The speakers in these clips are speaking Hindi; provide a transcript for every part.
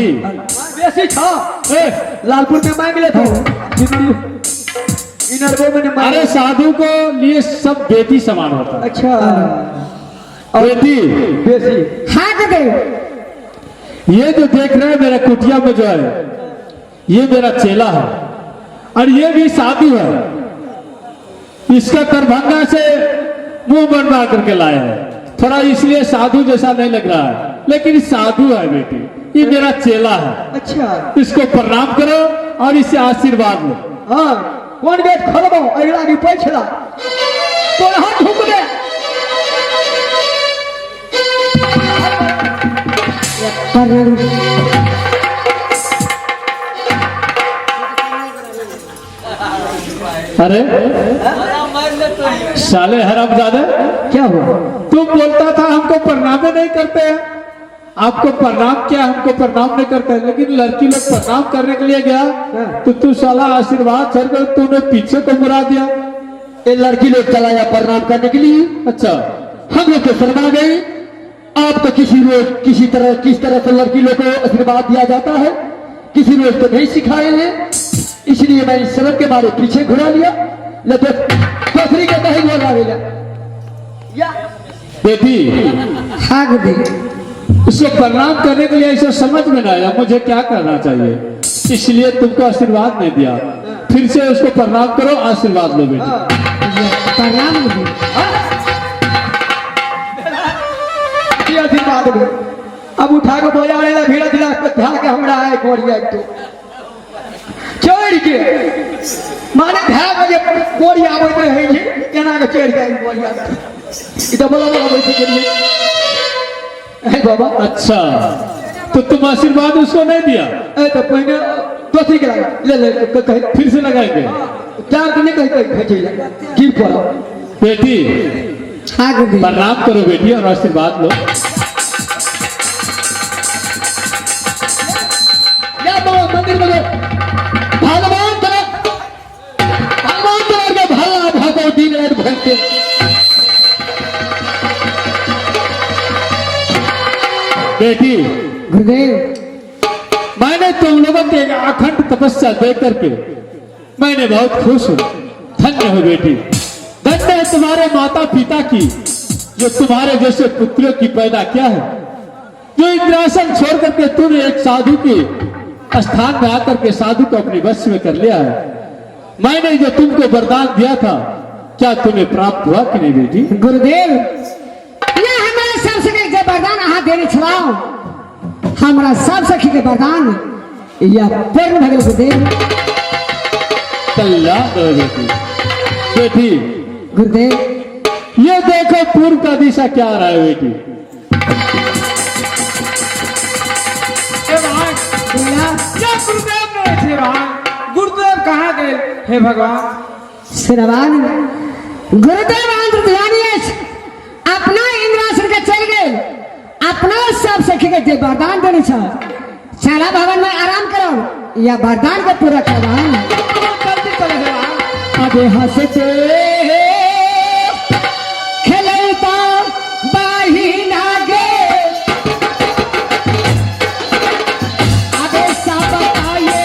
बेटी बेसी था लालपुर में मांग ले तो इनर वो मैंने मांग। अरे साधु को लिए सब बेटी समान होता है। अच्छा बेटी बेसी हाँ दे ये जो देख रहे हैं मेरा कुटिया में जो है ये मेरा चेला है और ये भी साधु है। इसका दरभंगा से मुंह बनवा करके लाया है। थोड़ा इसलिए साधु जैसा नहीं लग रहा है लेकिन साधु है बेटी। ये मेरा चेला है। अच्छा इसको प्रणाम करो और इससे आशीर्वाद लो। हाँ कौन गेट खोलबो अगला की पछला तो हाथ झुक दे। अरे साले हरामजादे क्या हुआ? तुम बोलता था हमको प्रणाम नहीं करते हैं। आपको प्रणाम क्या हमको प्रणाम नहीं करते हैं। लेकिन लड़की लोग प्रणाम करने के लिए गया तो तू साला आशीर्वाद छोड़कर तूने पीछे को मुड़ा दिया। ये लड़की लोग चलाया प्रणाम करने के लिए। अच्छा हम लोग तो शर्मा गए। आप तो किस तरह से लड़की लोग को आशीर्वाद दिया जाता है किसी रोज तो नहीं सिखाए हैं। इसलिए मैं इस सबक के बारे पीछे घुरा लिया। दूसरी के कहीं बोल रहा या बेटी हाँ दे उसको प्रणाम करने के लिए ऐसा समझ में ना आया मुझे क्या करना चाहिए। इसलिए तुमको आशीर्वाद नहीं दिया। फिर से उसको प्रणाम करो आशीर्वाद लो बेटी। प्रणाम दे आशीर्वाद दो। अब उठा के बोला भीड़ दिला के हमरा है कोरिया तो चढ़ के माने धा बजे कोरिया आबैत रहे छै केना के चढ़ के कोरिया ई तो बोला आबैत छै ए बाबा। अच्छा तो तुम आशीर्वाद उसको नहीं दिया। ए तो पहले दोस्ती के लगा ले कह फिर से लगाएंगे। चार दिन नहीं कह भेजे गिर पड़ा। बेटी हाँ दे प्रणाम करो बेटी और आशीर्वाद लो। या तो मंदिर में भगवान के भला भागो दिन रात भरते। बेटी गुरुदेव मैंने तुम लोगों के अखंड तपस्या देख करके मैंने बहुत खुश हूँ। धन्य हो बेटी। धन्य है तुम्हारे माता पिता की जो तुम्हारे जैसे पुत्रों की पैदा किया है। जो इंद्रासन छोड़ करके तूने एक साधु की स्थान में आकर के साधु को अपने वश में कर लिया है। मैंने जो तुमको वरदान दिया था क्या तुम्हें प्राप्त हुआ कि नहीं बेटी? गुरुदेव ये हमारा सब सखी के वरदान अहाँ देने छलाओ। हमारा सब सखी के वरदान या पूर्ण भगल गुरुदेव। कल्याण हो बेटी। बेटी गुरुदेव ये देखो पूर्व का दिशा क्या आ रहा है बेटी। गुरुदेव कहाँ गए हे भगवान? श्रवान गुरुदेव आंध्र ध्यान अपना इंद्रासन के चल गए। अपना सब सखी के जे वरदान देने छ सारा भवन में आराम करो या वरदान को पूरा करवाओ। अबे हंसते खेलता बाही लागे अबे सब आए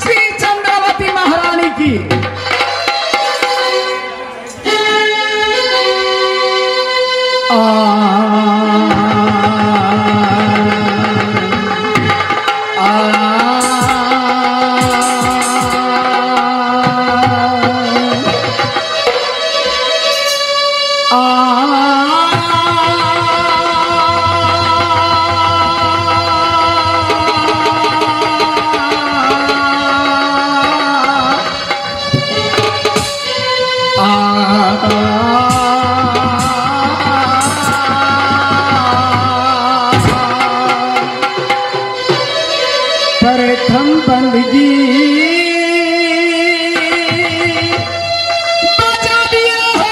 श्री चंद्रावती महारानी की प्रथम बंदगी बचा दिया है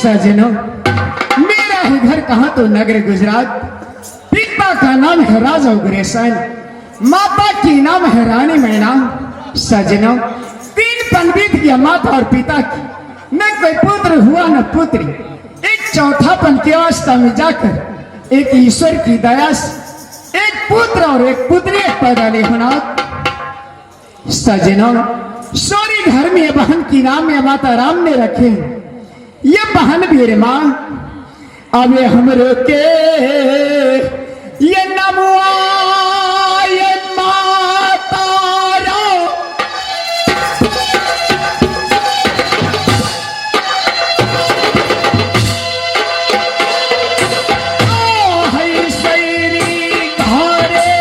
सजनों, मेरा है घर कहाँ तो नगर गुजरात। पिता का नाम है राजा उग्रेसन, माता की नाम है रानी मैना। सजनों, 3 पन बीत गया माता और पिता की, न कोई पुत्र हुआ न पुत्री। एक चौथा पन की अवस्था में जाकर एक ईश्वर की दया से एक पुत्र और एक पुत्री पैदा नहीं होना। सजनों, सोरी घर में बहन की नाम है माता राम ने रखे। ये बहन भी रे माँ अब हमरो के ये नमुआ ये माता रो। ओ है सैरी घरे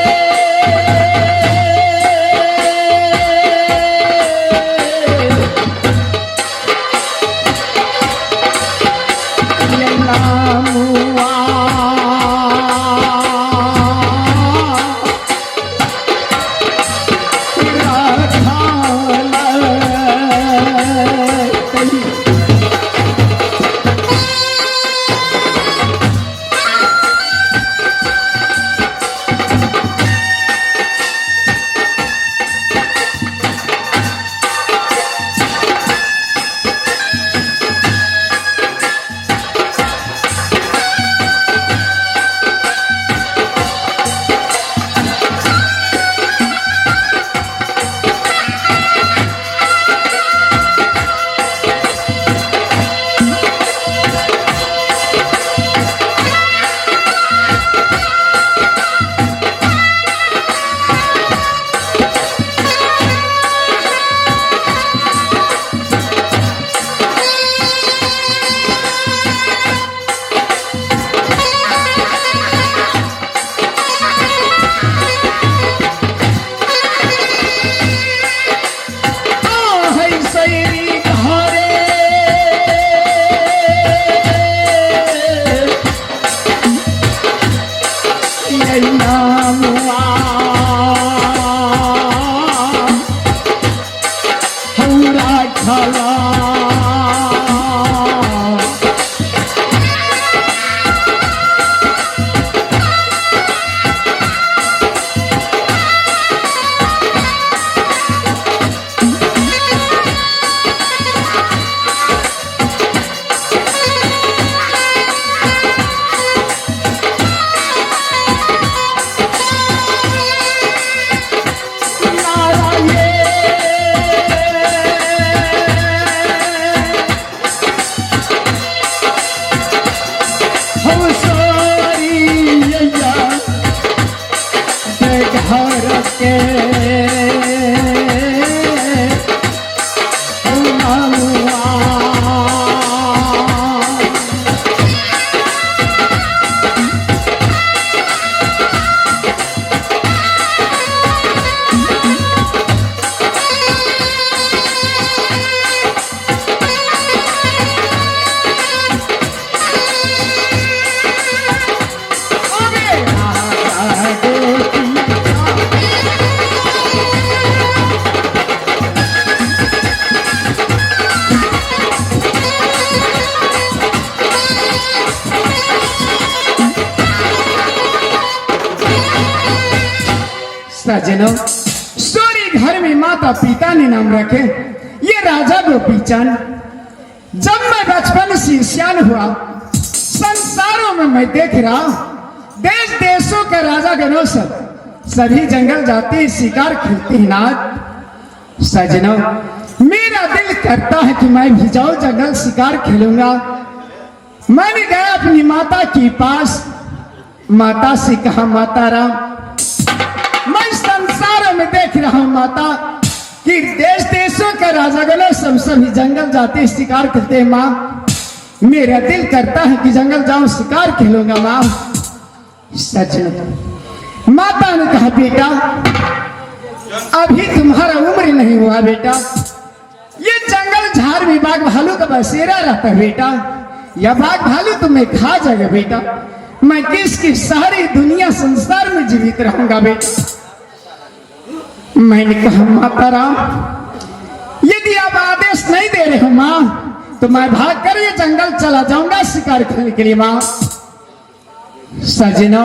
ये नमुआ सजनों, सूरी घर में माता पिता ने नाम रखे ये राजा गोपीचंद। जब मैं बचपन से सियान हुआ, संसारों में मैं देख रहा देश देशों का राजा गणों सभी जंगल जाते हैं, शिकार खेलते हैं नाथ। सजनों, मेरा दिल करता है कि मैं भी जाऊं जंगल शिकार खेलूंगा। मैंने गया अपनी माता के पास, माता से कहा माता राम, मैं संसारों में देख रहा हूं माता कि देश देशों का राजा गणों सभी जंगल जाते शिकार करते हैं। माँ, मेरा दिल करता है कि जंगल जाऊं शिकार खेलूंगा माँ। सजनों, माता ने कहा बेटा अभी तुम्हारा उम्र नहीं हुआ बेटा, ये जंगल झाड़ में बाघ भालू का बसेरा रहता है बेटा, यह बाघ भालू तुम्हें खा जाएगा बेटा। मैं किसकी सारी दुनिया संसार में जीवित रहूंगा बेटा। मैंने कहा माता राम, यदि आप आदेश नहीं दे रहे हो माँ तो मैं भाग कर ये जंगल चला जाऊंगा शिकार करने के लिए। मां सजना,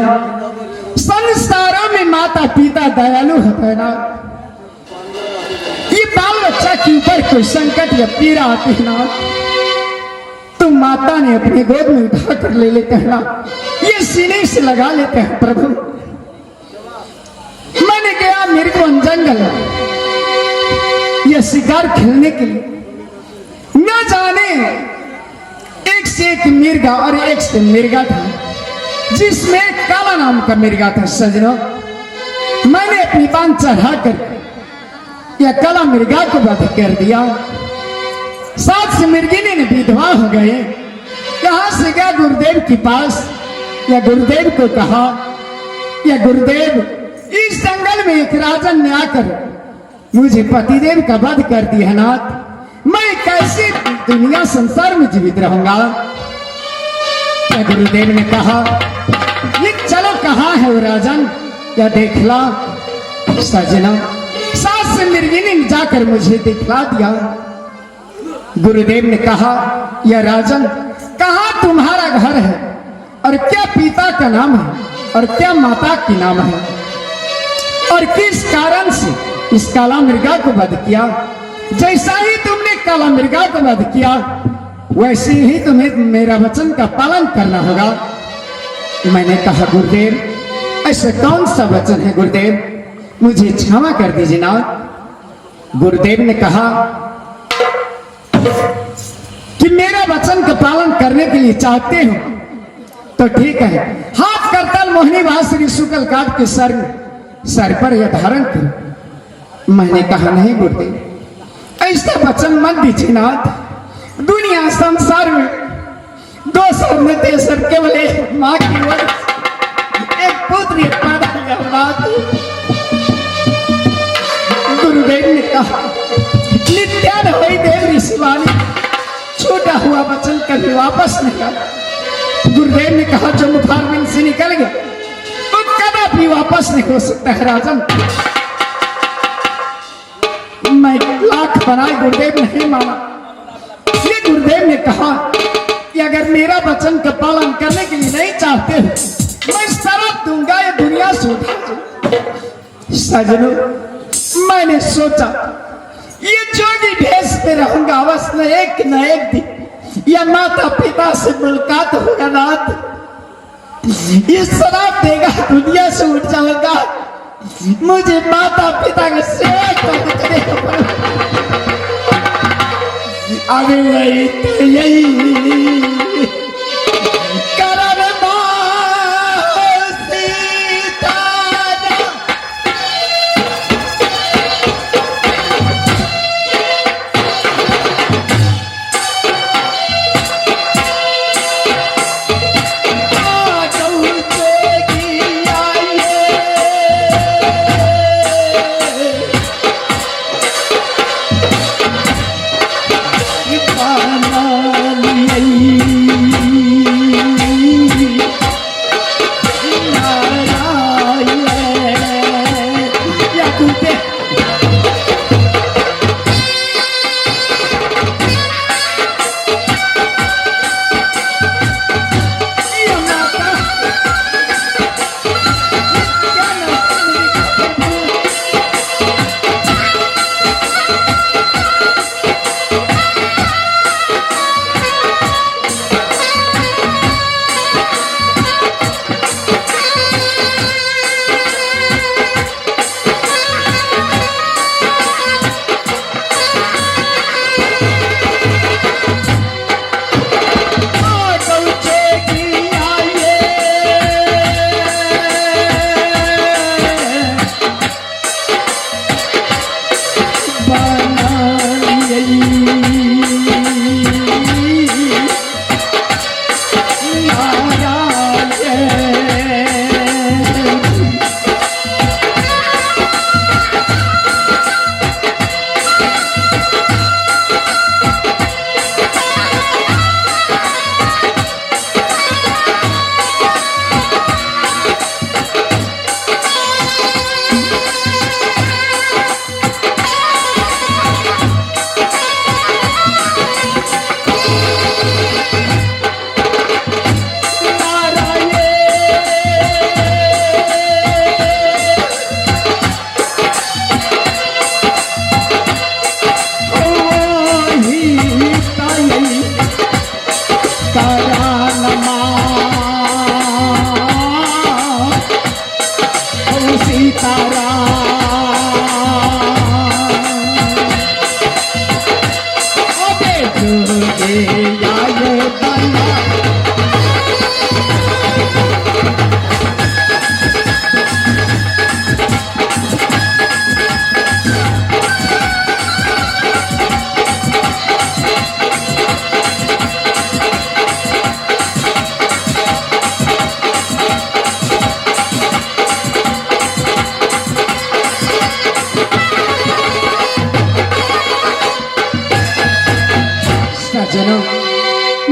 संसारों में माता पिता दयालु होता है ना, ये बाल बच्चा के ऊपर कोई संकट या पीड़ा आती है ना, तो माता ने अपने गोद में उठा कर ले लेते हैं ना, ये सीने से लगा लेते हैं। प्रभु मैंने गया मेरे को जंगल ये शिकार खेलने के लिए, न जाने एक से एक मिर्गा और एक से मिर्गा था, जिसमें काला नाम का मिर्गा था। सजनों, मैंने अपनी पान चढ़ाकर या काला मिर्गा को वध कर दिया। साथ से मिर्गिनी ने विधवा हो गए। यहां से गया गुरुदेव के पास, या गुरुदेव को कहा, या गुरुदेव इस जंगल में एक राजन ने आकर मुझे पतिदेव का वध कर दिया नाथ, मैं कैसे दुनिया संसार में जीवित रहूंगा। या गुरुदेव ने कहा, ये चलो कहाँ है वो राजन, या देखला। सजना, सास से मिर्गिनी ने जाकर मुझे दिखला दिया। गुरुदेव ने कहा, या राजन कहाँ तुम्हारा घर है, और क्या पिता का नाम है, और क्या माता की नाम है, और किस कारण से इस काला मृगा को वध किया। जैसा ही तुमने काला मृगा को वध किया, वैसे ही तुम्हें मेरा वचन का पालन करना होगा। मैंने कहा, गुरुदेव ऐसा कौन सा वचन है गुरुदेव, मुझे क्षमा कर दीजिए ना। गुरुदेव ने कहा कि मेरा वचन का पालन करने के लिए चाहते हो तो ठीक है, हाथ करतल मोहिनी बांसुरी शुक्ल काट के सर पर यह धारण करो। मैंने कहा, नहीं गुरुदेव ऐसा वचन मत दीजिए नाथ, दुनिया संसार में दो सर में तेसर केवल एक माँ की वजह से एक पुत्र पैदा किया नाथ। गुरुदेव ने कहा, नित्यान हुई देव ऋषिवाणी, छूटा हुआ वचन कभी वापस नहीं आता। गुरुदेव ने कहा, जो मुखारबिंद से निकल गया तो कदापि वापस नहीं हो सकता है राजन। मैं लाख बनाए गुरुदेव नहीं माना। इसलिए गुरुदेव ने कहा कि अगर मेरा वचन का पालन करने के लिए नहीं चाहते हो, मैं शराब दूंगा ये दुनिया से उठा दूं। सजनों, मैंने सोचा ये जोगी भेष पे रहूंगा, अवश्य न एक दिन या माता पिता से मुलाकात होगा नाथ, ये शराब देगा दुनिया से उठ जाऊंगा, मुझे माता पिता का सेवा करने अरे यही लेके आए बंदा। सज्जनों,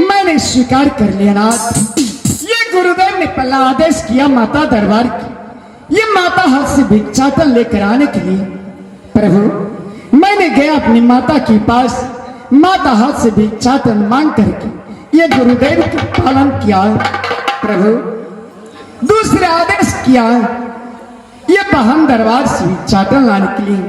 मैंने स्वीकार कर लिया नाथ, ये गुरुदेव ने पहला आदेश किया माता दरबार की, ये माता हाथ से भिक्षाटन लेकर आने के लिए। प्रभु, मैंने गया अपनी माता के पास, माता हाथ से भिक्षाटन मांग करके ये गुरुदेव का पालन किया। प्रभु, दूसरा आदेश किया ये बहन दरबार से भिक्षाटन लाने के लिए।